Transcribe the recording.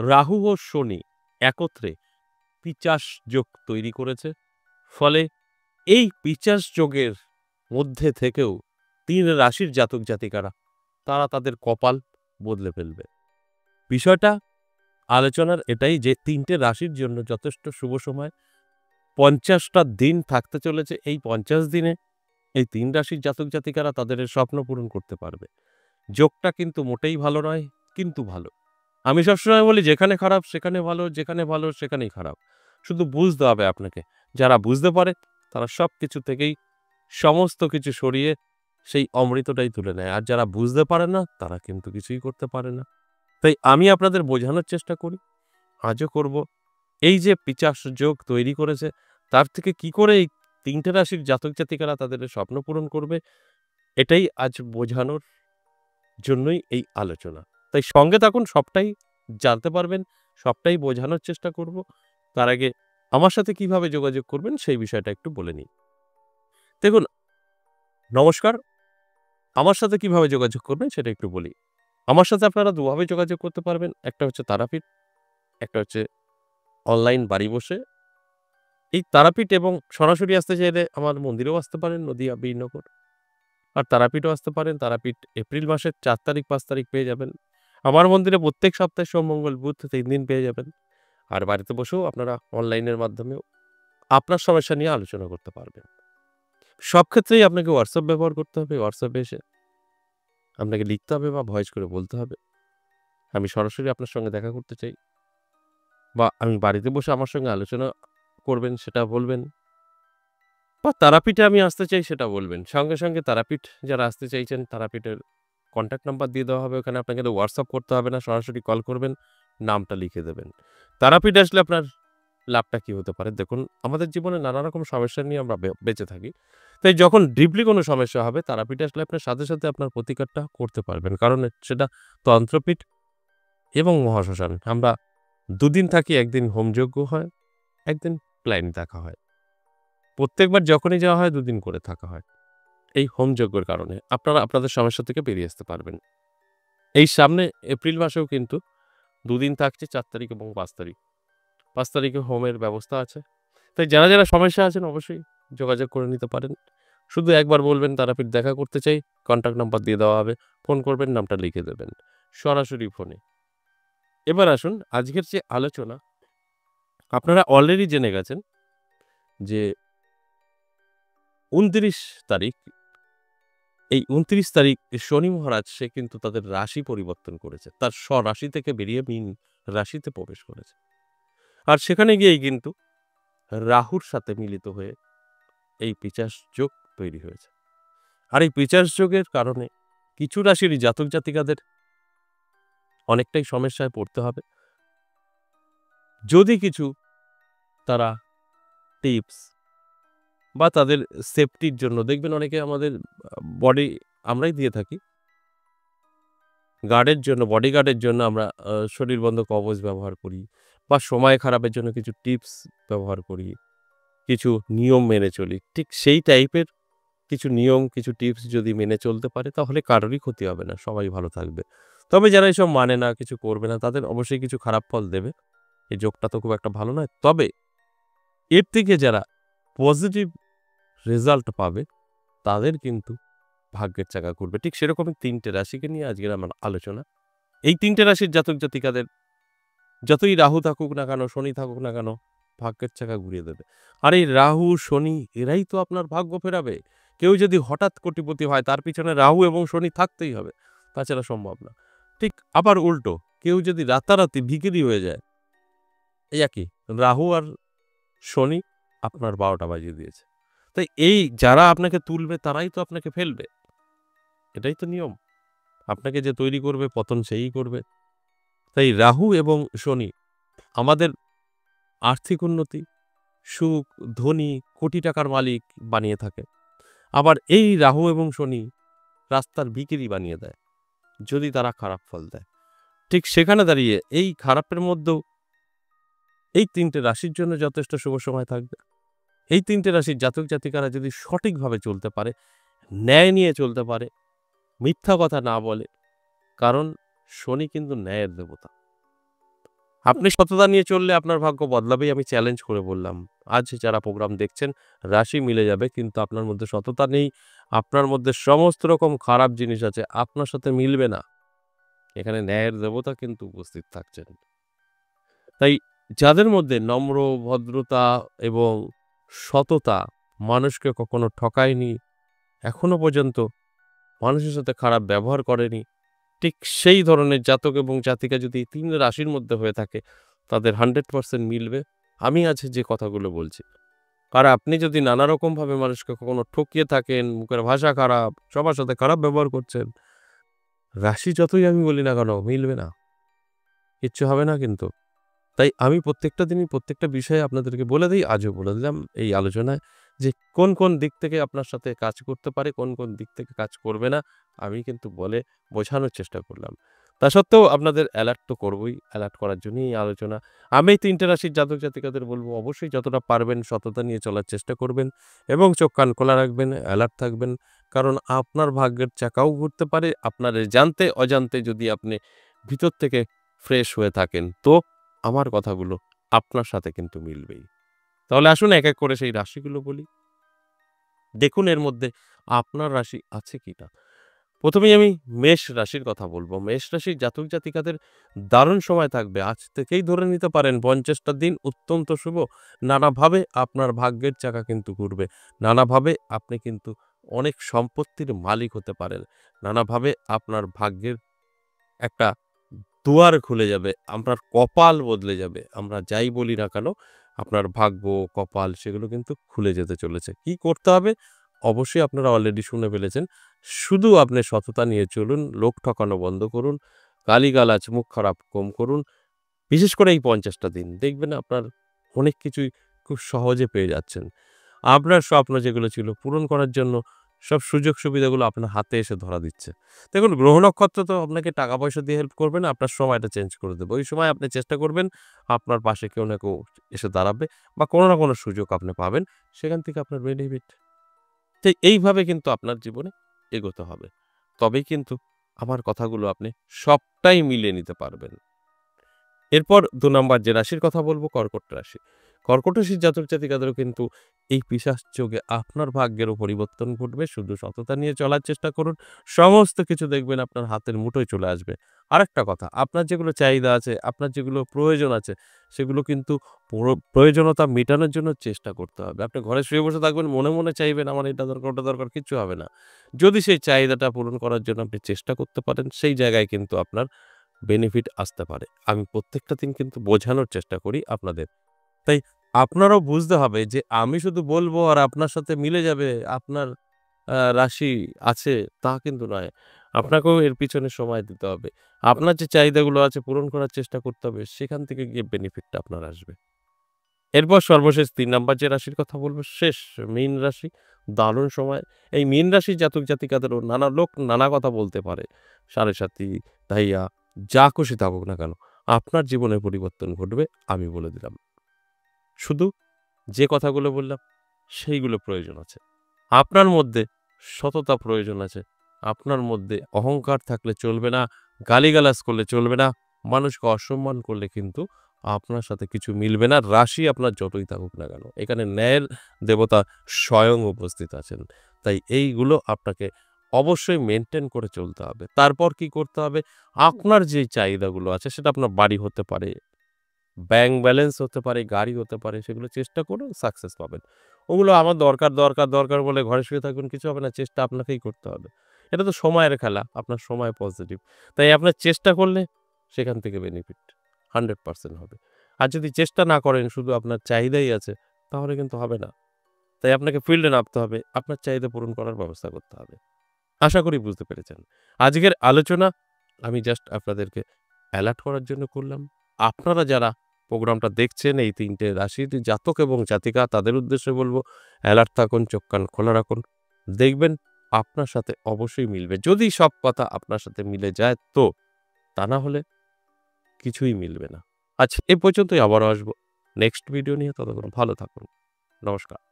রাহু ও শনি একত্রে পিচাস যোগ তৈরি করেছে। ফলে এই পিচাস যোগের মধ্যে থেকেও ৩ রাশির জাতক-জাতিকারা তারা তাদের কপাল বদলে ফেলবে। বিষয়টা আলোচনার এটাই যে ৩ টে রাশির জন্য যথেষ্ট শুভ সময়। ৫০ টা দিন থাকতে চলেছে। এই ৫০ দিনে এই ৩ রাশির জাতক-জাতিকারা তাদের স্বপ্ন পূরণ করতে পারবে। যোগটা কিন্তু মোটেই ভালো নয়, কিন্তু ভালো। আমি সবসময় বলি যেখানে খারাপ সেখানে ভালো, যেখানে ভালো সেখানেই খারাপ। শুধু বুঝতে হবে আপনাকে। যারা বুঝতে পারে তারা সবকিছু থেকেই সমস্ত কিছু সরিয়ে সেই অমৃতটাই তুলে নেয়। আর যারা বুঝতে পারে না তারা কিন্তু কিছুই করতে পারে না। তাই আমি আপনাদের বোঝানোর চেষ্টা করি, আজও করব। এই যে পিচাস যোগ তৈরি করেছে তার থেকে কি করে এই ৩ টে রাশির জাতক-জাতিকারা তাদের স্বপ্ন পূরণ করবে এটাই আজ বোঝানোর জন্যই এই আলোচনা। তাই সঙ্গে থাকুন, সবটাই জানতে পারবেন, সবটাই বোঝানোর চেষ্টা করব। তার আগে আমার সাথে কিভাবে যোগাযোগ করবেন সেই বিষয়টা একটু বলে নিই। দেখুন, নমস্কার। আমার সাথে কিভাবে যোগাযোগ করবেন সেটা একটু বলি। আমার সাথে আপনারা দুভাবে যোগাযোগ করতে পারবেন। একটা হচ্ছে তারাপীঠ, একটা হচ্ছে অনলাইন বাড়ি বসে। এই তারাপীঠ এবং সরাসরি আসতে চাইলে আমার মন্দিরেও আসতে পারেন, নদীয়া বীরনগর। আর তারাপীঠও আসতে পারেন। তারাপীঠ এপ্রিল মাসের ৪ তারিখ ৫ তারিখ পেয়ে যাবেন। আমার মন্দিরে প্রত্যেক সপ্তাহে সোম, মঙ্গল, বুধ ৩ দিন পেয়ে যাবেন। আর বাড়িতে বসেও আপনারা অনলাইনের মাধ্যমেও আপনার সমস্যা নিয়ে আলোচনা করতে পারবেন। সব ক্ষেত্রেই আপনাকে WhatsApp ব্যবহার করতে হবে। WhatsApp এ এসে আপনাকে লিখতে হবে বা ভয়েস করে বলতে হবে, আমি সরাসরি আপনার সঙ্গে দেখা করতে চাই, বা আমি বাড়িতে বসে আমার সঙ্গে আলোচনা করবেন সেটা বলবেন, বা তারাপীঠে আমি আসতে চাই সেটা বলবেন। সঙ্গে, সঙ্গে তারাপীঠ যারা আসতে চাইছেন তারাপীঠের কনট্যাক্ট নাম্বার দিয়ে দেওয়া হবে। ওখানে আপনাকে তো WhatsApp করতে হবে না, সরাসরি কল করবেন, নামটা লিখে দেবেন। তারাপীঠ আসলে আপনার লাভটা কি হতে পারে? দেখুন, আমাদের জীবনে নানা রকম সমস্যা নিয়ে আমরা বেঁচে থাকি। তাই যখন ডিপলি কোনো সমস্যা হবে তারাপীঠে আসলে আপনার সাথে, সাথে আপনার প্রতিকারটা করতে পারবেন। কারণ সেটা তন্ত্রপীঠ এবং মহাশ্মশান। আমরা ২ দিন থাকি, ১ দিন হোমযজ্ঞ হয়, ১ দিন ক্লায়েন্ট দেখা হয়। প্রত্যেকবার যখনই যাওয়া হয় ২ দিন করে থাকা হয়। এই হোমযজ্ঞের কারণে আপনারা আপনাদের সমস্যা থেকে বেরিয়ে আসতে পারবেন। এই সামনে এপ্রিল মাসেও কিন্তু ২ দিন থাকছি, ৪ তারিখ এবং ৫ তারিখ। ৫ তারিখে হোমের ব্যবস্থা আছে। তাই যারা, যারা সমস্যা আছেন অবশ্যই যোগাযোগ করে নিতে পারেন। শুধু একবার বলবেন তারাপীঠ দেখা করতে চাই, কনট্যাক্ট নাম্বার দিয়ে দেওয়া হবে। ফোন করবেন, নামটা লিখে দেবেন। সরাসরি ফোনে। এবার আসুন আজকের যে আলোচনা, আপনারা অলরেডি জেনে গেছেন যে ২৯ তারিখ, এই ২৯ তারিখ শনি মহারাজ সে কিন্তু তাদের রাশি পরিবর্তন করেছে। তার স্বরাশি থেকে বেরিয়ে মীন রাশিতে প্রবেশ করেছে। আর সেখানে গিয়েই কিন্তু রাহুর সাথে মিলিত হয়ে এই পিচাস যোগ তৈরি হয়েছে। আর এই পিচাস যোগের কারণে কিছু রাশির জাতক-জাতিকাদের অনেকটাই সমস্যায় পড়তে হবে। যদি কিছু তারা টিপস বা তাদের সেফটির জন্য দেখবেন, অনেকে আমাদের বডি আমরাই দিয়ে থাকি। গার্ডের জন্য, বডিগার্ডের জন্য আমরা শরীরবন্ধ কবচ ব্যবহার করি, বা সময় খারাপের জন্য কিছু টিপস ব্যবহার করি, কিছু নিয়ম মেনে চলি। ঠিক সেই টাইপের কিছু নিয়ম, কিছু টিপস যদি মেনে চলতে পারে তাহলে কারোরই ক্ষতি হবে না, সবাই ভালো থাকবে। তবে যারা এসব মানে না, কিছু করবে না, তাদের অবশ্যই কিছু খারাপ ফল দেবে। এই যোগটা তো খুব একটা ভালো নয়। তবে এর থেকে যারা পজিটিভ রেজাল্ট পাবে তাদের কিন্তু ভাগ্যের চাকা ঘুরবে। ঠিক সেরকমই ৩ টে রাশিকে নিয়ে আজকের আমার আলোচনা। এই ৩ টে রাশির জাতক-জাতিকাদের যতই রাহু থাকুক না কেন, শনি থাকুক না কেন, ভাগ্যের চাকা ঘুরিয়ে দেবে। আর এই রাহু, শনি এরাই তো আপনার ভাগ্য ফেরাবে। কেউ যদি হঠাৎ কোটিপতি হয় তার পিছনে রাহু এবং শনি থাকতেই হবে। তাছাড়া সম্ভব না। ঠিক আবার উল্টো, কেউ যদি রাতারাতি ভিখিরি হয়ে যায়, এই একই রাহু আর শনি আপনার ১২টা বাজিয়ে দিয়েছে। তাই এই যারা আপনাকে তুলবে তারাই তো আপনাকে ফেলবে। এটাই তো নিয়ম। আপনাকে যে তৈরি করবে পতন সেই করবে। তাই রাহু এবং শনি আমাদের আর্থিক উন্নতি, সুখ, ধনী, কোটি টাকার মালিক বানিয়ে থাকে। আবার এই রাহু এবং শনি রাস্তার ভিখিরি বানিয়ে দেয়, যদি তারা খারাপ ফল দেয়। ঠিক সেখানে দাঁড়িয়ে এই খারাপের মধ্যেও এই ৩ টে রাশির জন্য যথেষ্ট শুভ সময় থাকবে। এই ৩ টে রাশির জাতক-জাতিকারা যদি সঠিকভাবে চলতে পারে, ন্যায় নিয়ে চলতে পারে, মিথ্যা কথা না বলে, কারণ শনি কিন্তু ন্যায়ের দেবতা। আপনি সততা নিয়ে চললে আপনার ভাগ্য বদলাবেই আমি চ্যালেঞ্জ করে বললাম। আজ যারা প্রোগ্রাম দেখছেন রাশি মিলে যাবে কিন্তু আপনার মধ্যে সততা নেই। আপনার মধ্যে সমস্ত রকম খারাপ জিনিস আছে। আপনার সাথে মিলবে না। এখানে ন্যায়ের দেবতা কিন্তু উপস্থিত থাকছেন। তাই যাদের মধ্যে নম্র, ভদ্রতা এবং সততা মানুষকে কখনো ঠকায়নি, এখনো পর্যন্ত মানুষের সাথে খারাপ ব্যবহার করেনি, ঠিক সেই ধরনের জাতক এবং জাতিকা যদি ৩ রাশির মধ্যে হয়ে থাকে, তাদের 100% মিলবে। আমি আজ যে কথাগুলো বলছি। আর আপনি যদি নানা রকমভাবে মানুষকে কখনো ঠকিয়ে থাকেন, মুখের ভাষা খারাপ, সবার সাথে খারাপ ব্যবহার করছেন, রাশি যতই আমি বলি না কেন মিলবে না। কিচ্ছু হবে না কিন্তু। তাই আমি প্রত্যেকটা দিনই প্রত্যেকটা বিষয়ে আপনাদেরকে বলে দেই, আজও বলে দিলাম এই আলোচনায় যে কোন দিক থেকে আপনার সাথে কাজ করতে পারে, কোন দিক থেকে কাজ করবে না, আমি কিন্তু বলে বোঝানোর চেষ্টা করলাম। তা সত্ত্বেও আপনাদের অ্যালার্ট তো করবই, অ্যালার্ট করার জন্যই এই আলোচনা। আমি ৩ টে রাশির জাতক-জাতিকাদের বলব অবশ্যই যতটা পারবেন সততা নিয়ে চলার চেষ্টা করবেন এবং চোখ কান খোলা রাখবেন, অ্যালার্ট থাকবেন। কারণ আপনার ভাগ্যের চাকাও ঘুরতে পারে। আপনার জানতে অজান্তে যদি আপনি ভিতর থেকে ফ্রেশ হয়ে থাকেন তো আমার কথাগুলো আপনার সাথে কিন্তু মিলবেই। তাহলে আসুন এক করে সেই রাশিগুলো বলি। দেখুন এর মধ্যে আপনার রাশি আছে কিনা। ১ম এই আমি মেষ রাশির কথা বলব। মেষ রাশির জাতক-জাতিকাদের দারুণ সময় থাকবে। আজ থেকেই ধরে নিতে পারেন ৫০ টা দিন অত্যন্ত শুভ। নানাভাবে আপনার ভাগ্যের চাকা কিন্তু ঘুরবে। নানাভাবে আপনি কিন্তু অনেক সম্পত্তির মালিক হতে পারেন। নানাভাবে আপনার ভাগ্যের একটা দুয়ার খুলে যাবে। আপনার কপাল বদলে যাবে। আমরা যাই বলি না কেন, আপনার ভাগ্য, কপাল সেগুলো কিন্তু খুলে যেতে চলেছে। কি করতে হবে? অবশ্যই আপনারা অলরেডি শুনে ফেলেছেন। শুধু আপনি সততা নিয়ে চলুন, লোক ঠকানো বন্ধ করুন, গালিগালাজ, মুখ খারাপ কম করুন। বিশেষ করে এই ৫০ টা দিন। দেখবেন আপনার অনেক কিছুই খুব সহজে পেয়ে যাচ্ছেন। আপনার স্বপ্ন যেগুলো ছিল পূরণ করার জন্য সব সুযোগ সুবিধাগুলো আপনার হাতে এসে ধরা দিচ্ছে। দেখুন গ্রহ নক্ষত্র তো আপনাকে টাকা পয়সা দিয়ে হেল্প করবে না, আপনার সময়টা চেঞ্জ করে দেবে। ওই সময় আপনি চেষ্টা করবেন আপনার পাশে কেউ না কেউ এসে দাঁড়াবে বা কোনো না কোনো সুযোগ আপনি পাবেন। সেখান থেকে আপনার বেনিফিট। তো এইভাবে কিন্তু আপনার জীবনে এগোতে হবে। তবেই কিন্তু আমার কথাগুলো আপনি সবটাই মিলিয়ে নিতে পারবেন। এরপর ২ নাম্বার যে রাশির কথা বলব কর্কট রাশি। কর্কট রাশির জাতক-জাতিকাদেরও কিন্তু এই পিশাচ যোগে আপনার ভাগ্যেরও পরিবর্তন ঘটবে। শুধু সততা নিয়ে চলার চেষ্টা করুন। সমস্ত কিছু দেখবেন আপনার হাতের মুঠোয় চলে আসবে। আরেকটা কথা, আপনার যেগুলো চাহিদা আছে, আপনার যেগুলো প্রয়োজন আছে, সেগুলো কিন্তু প্রয়োজনীয়তা মেটানোর জন্য চেষ্টা করতে হবে। আপনি ঘরে শুয়ে বসে থাকবেন, মনে চাইবেন আমার এটা দরকার, ওটা দরকার, কিচ্ছু হবে না। যদি সেই চাহিদাটা পূরণ করার জন্য আপনি চেষ্টা করতে পারেন, সেই জায়গায় কিন্তু আপনার বেনিফিট আসতে পারে। আমি প্রত্যেকটা দিন কিন্তু বোঝানোর চেষ্টা করি আপনাদের। তাই আপনারাও বুঝতে হবে যে আমি শুধু বলবো আর আপনার সাথে মিলে যাবে, আপনার রাশি আছে তা কিন্তু নয়। আপনাকেও এর পিছনে সময় দিতে হবে। আপনার যে চাহিদাগুলো আছে পূরণ করার চেষ্টা করতে হবে, সেখান থেকে গিয়ে বেনিফিটটা আপনার আসবে। এরপর সর্বশেষ ৩ নাম্বার যে রাশির কথা বলব শেষ মীন রাশি। দারুণ সময়। এই মীন রাশির জাতক-জাতিকাদেরও নানা লোক নানা কথা বলতে পারে। সাড়ে সাথী, ধাইয়া যা খুশি থাকুক না কেন, আপনার জীবনে পরিবর্তন ঘটবে আমি বলে দিলাম। শুধু যে কথাগুলো বললাম সেইগুলো প্রয়োজন আছে। আপনার মধ্যে সততা প্রয়োজন আছে। আপনার মধ্যে অহংকার থাকলে চলবে না, গালিগালাজ করলে চলবে না, মানুষকে অসম্মান করলে কিন্তু আপনার সাথে কিছু মিলবে না। রাশি আপনার যতই থাকুক না কেন। এখানে ন্যায়ের দেবতা স্বয়ং উপস্থিত আছেন। তাই এইগুলো আপনাকে অবশ্যই মেইনটেইন করে চলতে হবে। তারপর কি করতে হবে? আপনার যেই চাহিদাগুলো আছে সেটা আপনার বাড়ি হতে পারে, ব্যাংক ব্যালেন্স হতে পারে, গাড়ি হতে পারে, সেগুলো চেষ্টা করুন সাকসেস পাবেন। ওগুলো আমার দরকার বলে ঘরে শুয়ে থাকবেন কিছু হবে না। চেষ্টা আপনাকেই করতে হবে। এটা তো সময়ের খেলা। আপনার সময় পজিটিভ। তাই আপনার চেষ্টা করলে সেখান থেকে বেনিফিট 100% হবে। আর যদি চেষ্টা না করেন শুধু আপনার চাহিদাই আছে তাহলে কিন্তু হবে না। তাই আপনাকে ফিল্ডে নামতে হবে। আপনার চাহিদা পূরণ করার ব্যবস্থা করতে হবে। আশা করি বুঝতে পেরেছেন। আজকের আলোচনা আমি জাস্ট আপনাদেরকে অ্যালার্ট করার জন্য করলাম। আপনারা যারা প্রোগ্রামটা দেখছেন এই ৩ টে রাশির জাতক এবং জাতিকা তাদের উদ্দেশ্যে বলব অ্যালার্ট থাকুন, চোখ কান খোলা রাখুন। দেখবেন আপনার সাথে অবশ্যই মিলবে। যদি সব কথা আপনার সাথে মিলে যায় তো, তা না হলে কিছুই মিলবে না। আজ এ পর্যন্তই আবারও আসবো নেক্সট ভিডিও নিয়ে। ততক্ষণ ভালো থাকুন। নমস্কার।